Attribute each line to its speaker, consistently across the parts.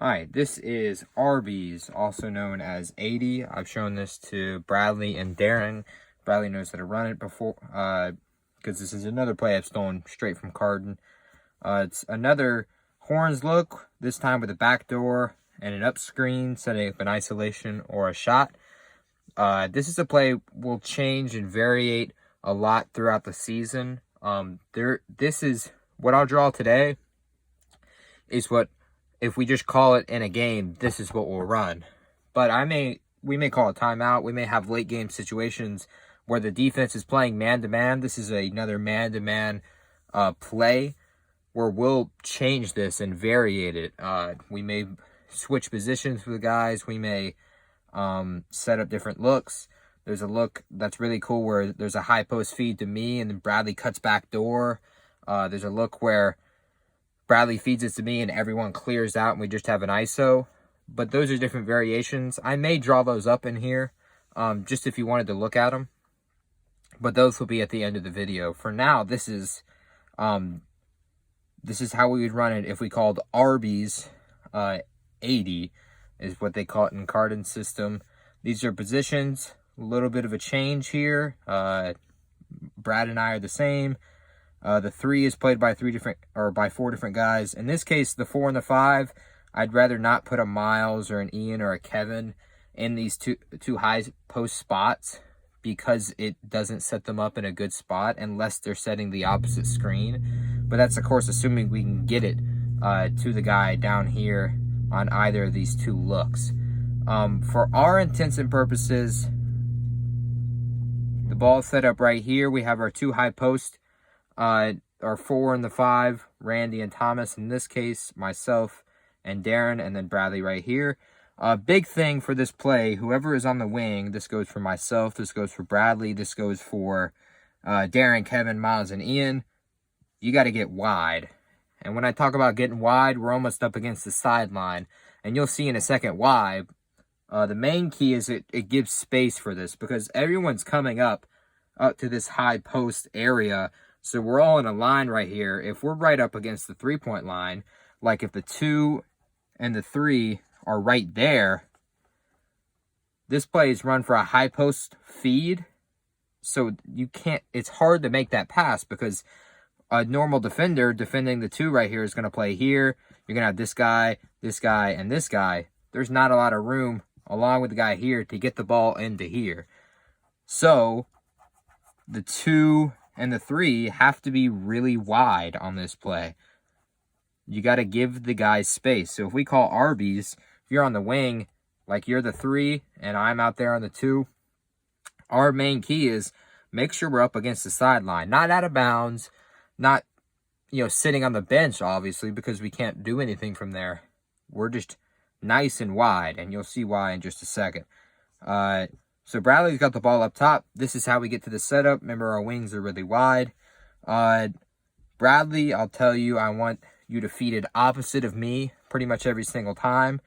Speaker 1: Alright, this is Arby's, also known as 80. I've shown this to Bradley and Darren. Bradley knows how to run it before, because this is another play I've stolen straight from Carden. It's another horns look, this time with a backdoor and an up screen, setting up an isolation or a shot. This is a play will change and variate a lot throughout the season. This is what I'll draw today is what, if we just call it in a game, this is what we'll run. But we may call a timeout. We may have late game situations where the defense is playing man-to-man. This is another man-to-man play where we'll change this and variate it. We may switch positions with the guys. We may set up different looks. There's a look that's really cool where there's a high post feed to me and then Bradley cuts back door. There's a look where Bradley feeds it to me and everyone clears out and we just have an ISO. But those are different variations. I may draw those up in here, just if you wanted to look at them. But those will be at the end of the video. For now, this is how we would run it if we called Arby's 80, is what they call it in Carden's system. These are positions, a little bit of a change here. Brad and I are the same. The 3 is played by 4 different guys. In this case, the 4 and the 5, I'd rather not put a Miles or an Ian or a Kevin in these two high post spots because it doesn't set them up in a good spot unless they're setting the opposite screen. But that's, of course, assuming we can get it to the guy down here on either of these two looks. For our intents and purposes, the ball is set up right here. We have our 2 high posts. Our 4 and the 5, Randy and Thomas in this case, myself and Darren, and then Bradley right here. Big thing for this play, whoever is on the wing, this goes for myself, this goes for Bradley, this goes for Darren, Kevin, Miles, and Ian. You got to get wide. And when I talk about getting wide, we're almost up against the sideline. And you'll see in a second why. The main key is it gives space for this because everyone's coming up to this high post area. So we're all in a line right here. If we're right up against the 3-point line, like if the 2 and the 3 are right there, this play is run for a high post feed. So you can't, it's hard to make that pass because a normal defender defending the 2 right here is going to play here. You're going to have this guy, and this guy. There's not a lot of room along with the guy here to get the ball into here. So the 2 and the 3 have to be really wide on this play. You got to give the guys space. So if we call Arby's, if you're on the wing, like you're the 3 and I'm out there on the 2, our main key is make sure we're up against the sideline. Not out of bounds, not, sitting on the bench, obviously, because we can't do anything from there. We're just nice and wide, and you'll see why in just a second. So Bradley's got the ball up top. This is how we get to the setup. Remember, our wings are really wide. Bradley, I'll tell you, I want you to feed it opposite of me pretty much every single time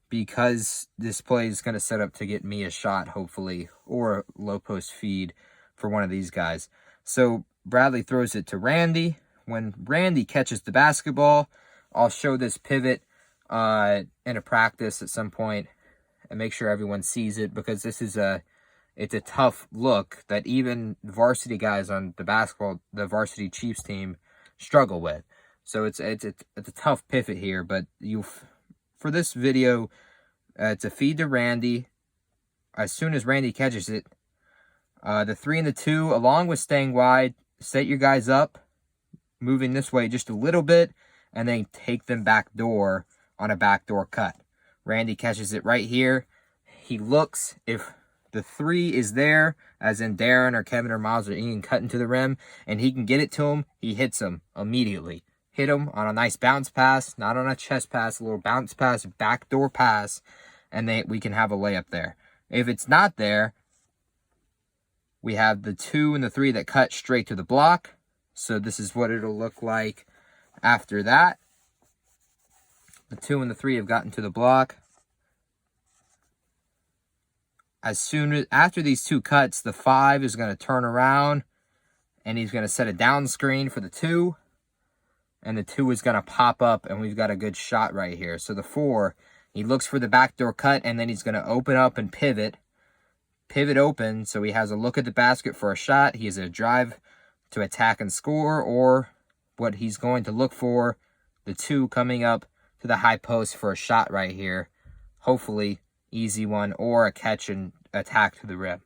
Speaker 1: because this play is going to set up to get me a shot, hopefully, or a low post feed for one of these guys. So Bradley throws it to Randy. When Randy catches the basketball, I'll show this pivot in a practice at some point and make sure everyone sees it because this is it's a tough look that even varsity guys on the varsity Chiefs team struggle with. So it's a tough pivot here, but for this video, it's a feed to Randy. As soon as Randy catches it, the 3 and the 2, along with staying wide, set your guys up, moving this way just a little bit, and then take them back door on a backdoor cut. Randy catches it right here. He looks, if the 3 is there, as in Darren or Kevin or Miles or Ian cutting to the rim, and he can get it to him, he hits him immediately. Hit him on a nice bounce pass, not on a chest pass, a little bounce pass, backdoor pass, and we can have a layup there. If it's not there, we have the 2 and the 3 that cut straight to the block. So this is what it'll look like after that. The 2 and the 3 have gotten to the block. After these 2 cuts, the 5 is going to turn around and he's going to set a down screen for the 2. And the 2 is going to pop up and we've got a good shot right here. So the 4 He looks for the backdoor cut, and then he's going to open up and pivot open, so he has a look at the basket for a shot. He has a drive to attack and score, or what he's going to look for, the 2 coming up to the high post for a shot right here. Hopefully, easy one, or a catch and attack to the rim.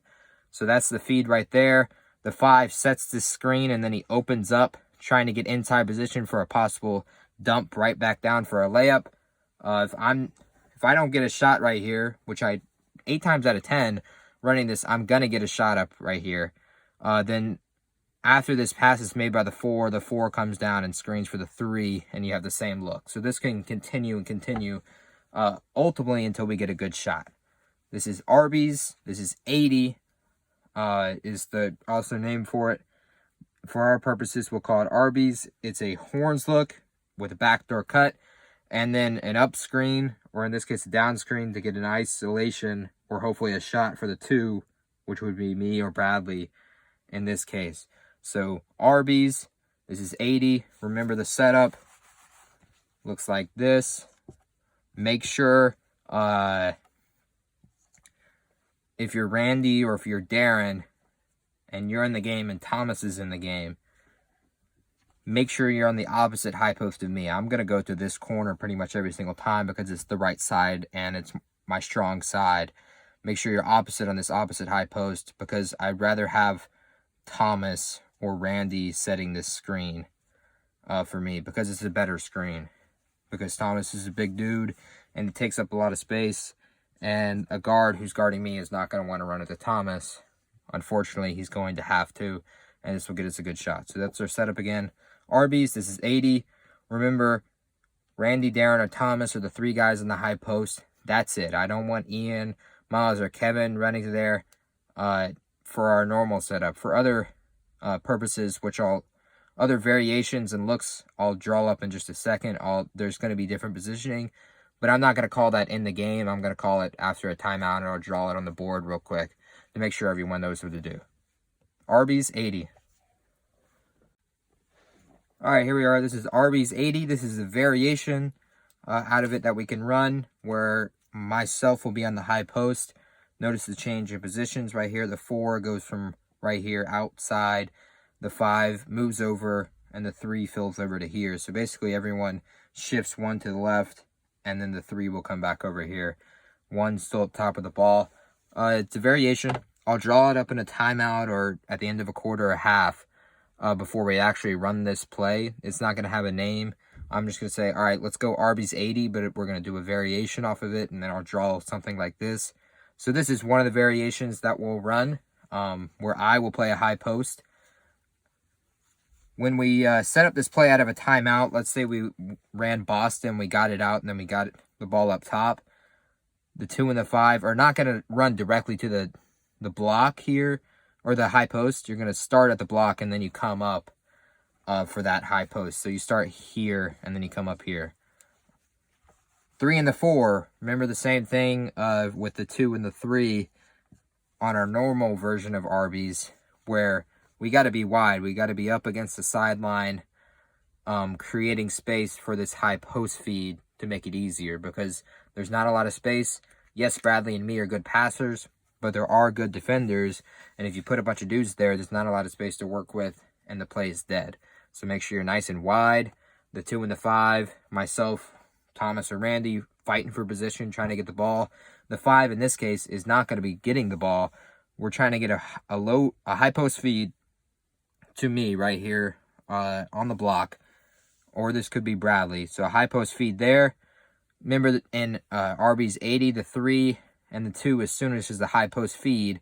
Speaker 1: So that's the feed right there. The 5 sets the screen, and then he opens up, trying to get inside position for a possible dump right back down for a layup. If I don't get a shot right here, which 8 times out of 10 running this, I'm going to get a shot up right here. Then after this pass is made by the 4 comes down and screens for the 3, and you have the same look. So this can continue and continue ultimately until we get a good shot. This is Arby's. This is 80 is the also name for it. For our purposes, we'll call it Arby's. It's a horns look with a backdoor cut, and then an up screen, or in this case a down screen, to get an isolation or hopefully a shot for the 2, which would be me or Bradley in this case. So Arby's, this is 80. Remember the setup. Looks like this. Make sure if you're Randy or if you're Darren and you're in the game and Thomas is in the game, make sure you're on the opposite high post of me. I'm going to go to this corner pretty much every single time because it's the right side and it's my strong side. Make sure you're opposite on this opposite high post because I'd rather have Thomas or Randy setting this screen for me because it's a better screen. Because Thomas is a big dude and it takes up a lot of space. And a guard who's guarding me is not going to want to run into Thomas. Unfortunately, he's going to have to. And this will get us a good shot. So that's our setup again. Arby's, this is 80. Remember, Randy, Darren, or Thomas are the 3 guys in the high post. That's it. I don't want Ian, Miles, or Kevin running to there for our normal setup. For other purposes, other variations and looks, I'll draw up in just a second. There's going to be different positioning. But I'm not going to call that in the game. I'm going to call it after a timeout, and I'll draw it on the board real quick to make sure everyone knows what to do. Arby's 80. All right, here we are. This is Arby's 80. This is a variation out of it that we can run where myself will be on the high post. Notice the change in positions right here. The 4 goes from right here outside. The 5 moves over, and the 3 fills over to here. So basically everyone shifts 1 to the left, and then the 3 will come back over here. 1 still up top of the ball. It's a variation. I'll draw it up in a timeout or at the end of a quarter or half before we actually run this play. It's not going to have a name. I'm just going to say, all right, let's go Arby's 80, but we're going to do a variation off of it, and then I'll draw something like this. So this is one of the variations that we'll run where I will play a high post. When we set up this play out of a timeout, let's say we ran Boston, we got it out, and then we got the ball up top. The 2 and the 5 are not going to run directly to the block here, or the high post. You're going to start at the block, and then you come up for that high post. So you start here, and then you come up here. 3 and the 4, remember the same thing with the 2 and the 3 on our normal version of Arby's, where we got to be wide. We got to be up against the sideline, creating space for this high post feed to make it easier because there's not a lot of space. Yes, Bradley and me are good passers, but there are good defenders. And if you put a bunch of dudes there, there's not a lot of space to work with, and the play is dead. So make sure you're nice and wide. The 2 and the 5, myself, Thomas, or Randy fighting for position, trying to get the ball. The 5 in this case is not going to be getting the ball. We're trying to get a high post feed to me right here on the block, or this could be Bradley. So a high post feed there. Remember that in Arby's 80, the 3 and the 2, as soon as the high post feed,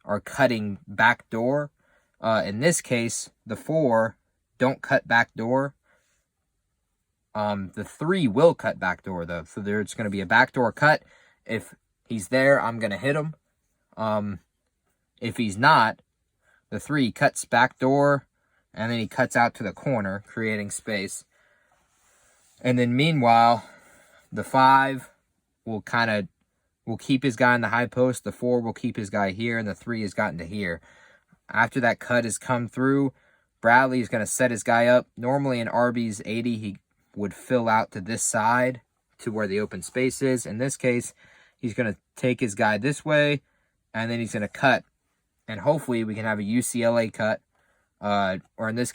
Speaker 1: are cutting back door. In this case, the 4 don't cut back door. The 3 will cut back door though. So there's going to be a backdoor cut. If he's there, I'm going to hit him. If he's not, the 3 cuts back door, and then he cuts out to the corner, creating space. And then meanwhile, the 5 will keep his guy in the high post. The 4 will keep his guy here, and the 3 has gotten to here. After that cut has come through, Bradley is going to set his guy up. Normally in Arby's 80, he would fill out to this side to where the open space is. In this case, he's going to take his guy this way, and then he's going to cut. And hopefully we can have a UCLA cut, or in this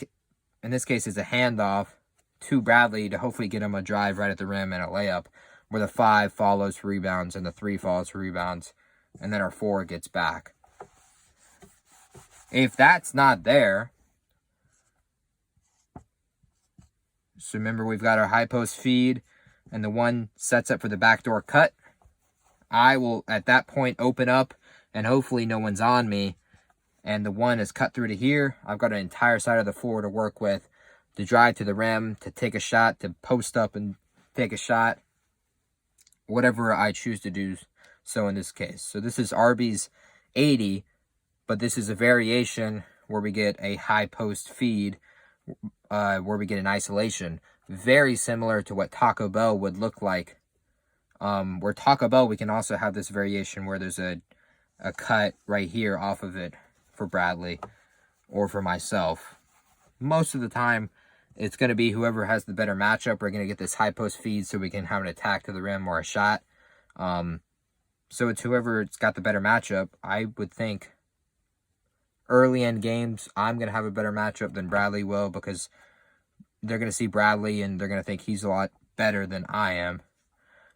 Speaker 1: case, it's a handoff to Bradley to hopefully get him a drive right at the rim and a layup, where the 5 follows for rebounds and the 3 follows for rebounds, and then our 4 gets back. If that's not there, so remember we've got our high post feed, and the 1 sets up for the backdoor cut. I will, at that point, open up, and hopefully no one's on me, and the 1 is cut through to here. I've got an entire side of the floor to work with, to drive to the rim, to take a shot, to post up and take a shot, whatever I choose to do so in this case. So this is Arby's 80, but this is a variation where we get a high post feed, where we get an isolation. Very similar to what Taco Bell would look like. Where Taco Bell, we can also have this variation where there's a cut right here off of it for Bradley or for myself. Most of the time, it's going to be whoever has the better matchup. We're going to get this high post feed so we can have an attack to the rim or a shot. So it's whoever's got the better matchup. I would think early in games, I'm going to have a better matchup than Bradley will, because they're going to see Bradley and they're going to think he's a lot better than I am.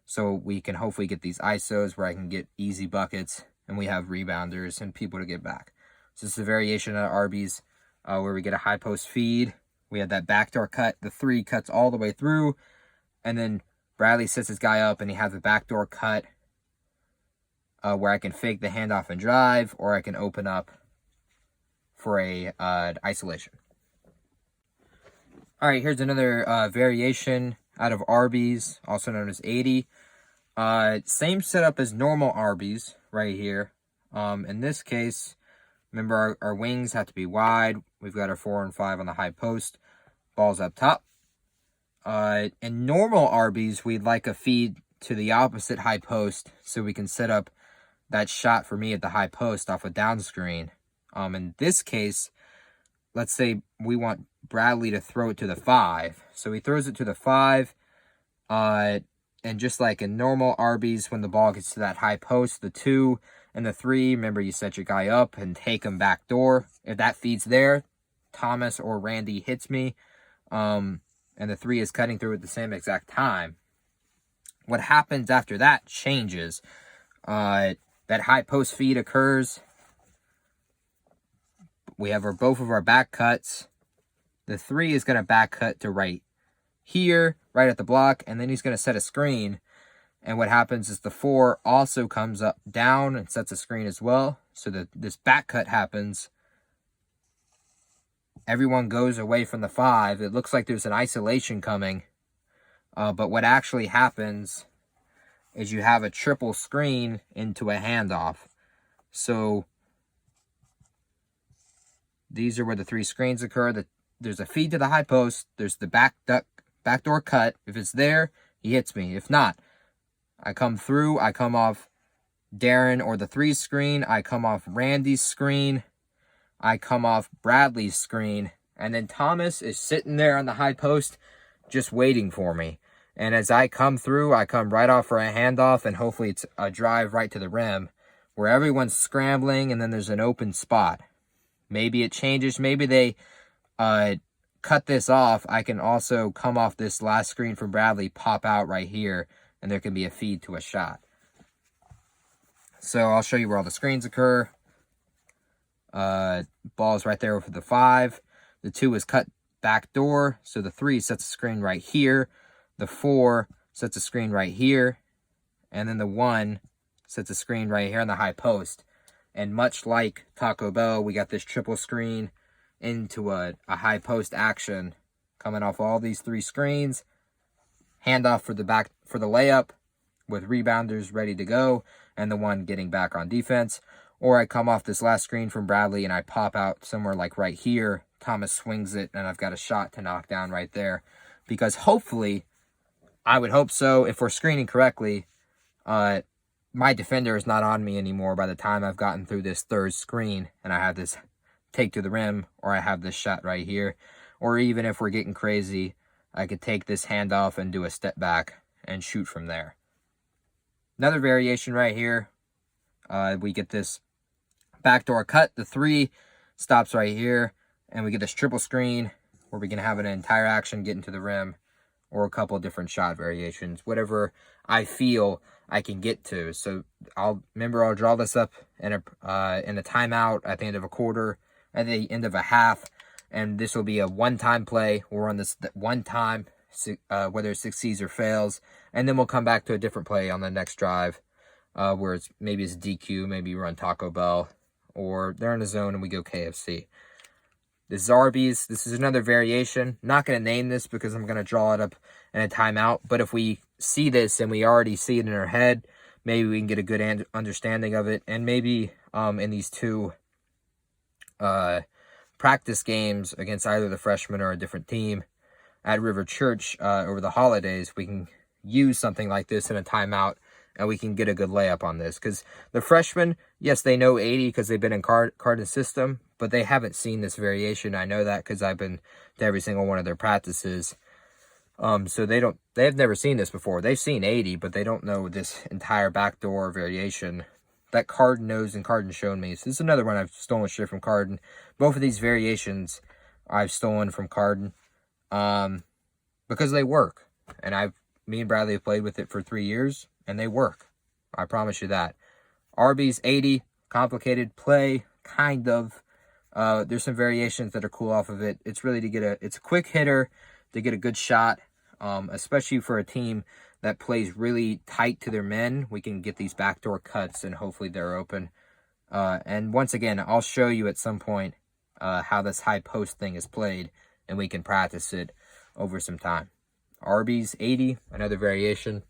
Speaker 1: So we can hopefully get these ISOs where I can get easy buckets, and we have rebounders and people to get back. So this is a variation of Arby's where we get a high post feed. We have that backdoor cut. The 3 cuts all the way through, and then Bradley sets his guy up, and he has a backdoor cut where I can fake the handoff and drive, or I can open up for a isolation. All right, here's another variation out of Arby's, also known as 80. Same setup as normal Arby's right here. In this case, remember our wings have to be wide. We've got our 4 and 5 on the high post. Ball's up top. In normal Arby's, we'd like a feed to the opposite high post so we can set up that shot for me at the high post off a down screen. In this case, let's say we want Bradley to throw it to the 5. So he throws it to the 5. And just like in normal Arby's, when the ball gets to that high post, the 2 and the 3, remember you set your guy up and take him back door. If that feed's there, Thomas or Randy hits me, and the 3 is cutting through at the same exact time. What happens after that changes. That high post feed occurs. We have both of our back cuts. The 3 is going to back cut to right here, right at the block, and then he's going to set a screen. And what happens is the 4 also comes up down and sets a screen as well. So that this back cut happens. Everyone goes away from the 5. It looks like there's an isolation coming. But what actually happens is you have a triple screen into a handoff. So these are where the 3 screens occur. There's a feed to the high post. There's the backdoor cut. If it's there, he hits me. If not, I come through. I come off Darren or the 3 screen. I come off Randy's screen. I come off Bradley's screen. And then Thomas is sitting there on the high post just waiting for me. And as I come through, I come right off for a handoff, and hopefully it's a drive right to the rim where everyone's scrambling and then there's an open spot. Maybe it changes. Maybe they cut this off. I can also come off this last screen from Bradley, pop out right here, and there can be a feed to a shot. So I'll show you where all the screens occur. Ball's right there for the 5. The 2 is cut back door, so the 3 sets a screen right here. The 4 sets a screen right here. And then the 1 sets a screen right here on the high post. And much like Taco Bell, we got this triple screen into a high post action coming off all these 3 screens. Handoff for the layup with rebounders ready to go, and the 1 getting back on defense. Or I come off this last screen from Bradley and I pop out somewhere like right here. Thomas swings it, and I've got a shot to knock down right there. Because hopefully, I would hope so, if we're screening correctly, my defender is not on me anymore by the time I've gotten through this 3rd screen and I have this take to the rim, or I have this shot right here. Or even if we're getting crazy, I could take this handoff and do a step back and shoot from there. Another variation right here, we get this backdoor cut. The 3 stops right here, and we get this triple screen where we can have an entire action get into the rim, or a couple of different shot variations, whatever I feel I can get to. So I'll draw this up in a timeout at the end of a quarter, at the end of a half, and this will be a one-time play. We'll run this one time, whether it succeeds or fails, and then we'll come back to a different play on the next drive, where maybe it's DQ, maybe run Taco Bell, or they're in the zone and we go KFC. This is Arby's. This is another variation. Not going to name this because I'm going to draw it up in a timeout. But if we see this and we already see it in our head, maybe we can get a good understanding of it. And maybe in these 2 practice games against either the freshmen or a different team at River Church over the holidays, we can use something like this in a timeout, and we can get a good layup on this. Because the freshmen, yes, they know 80 because they've been in Cardin's system, but they haven't seen this variation. I know that because I've been to every single one of their practices. So they've never seen this before. They've seen 80, but they don't know this entire backdoor variation that Cardin knows and Cardin shown me. So this is another one I've stolen straight from Cardin. Both of these variations I've stolen from Cardin because they work. And me and Bradley have played with it for 3 years, and they work. I promise you that. Arby's 80, complicated play, kind of. There's some variations that are cool off of it. It's really it's a quick hitter to get a good shot, especially for a team that plays really tight to their men. We can get these backdoor cuts, and hopefully they're open. And once again, I'll show you at some point how this high post thing is played, and we can practice it over some time. Arby's 80, another variation.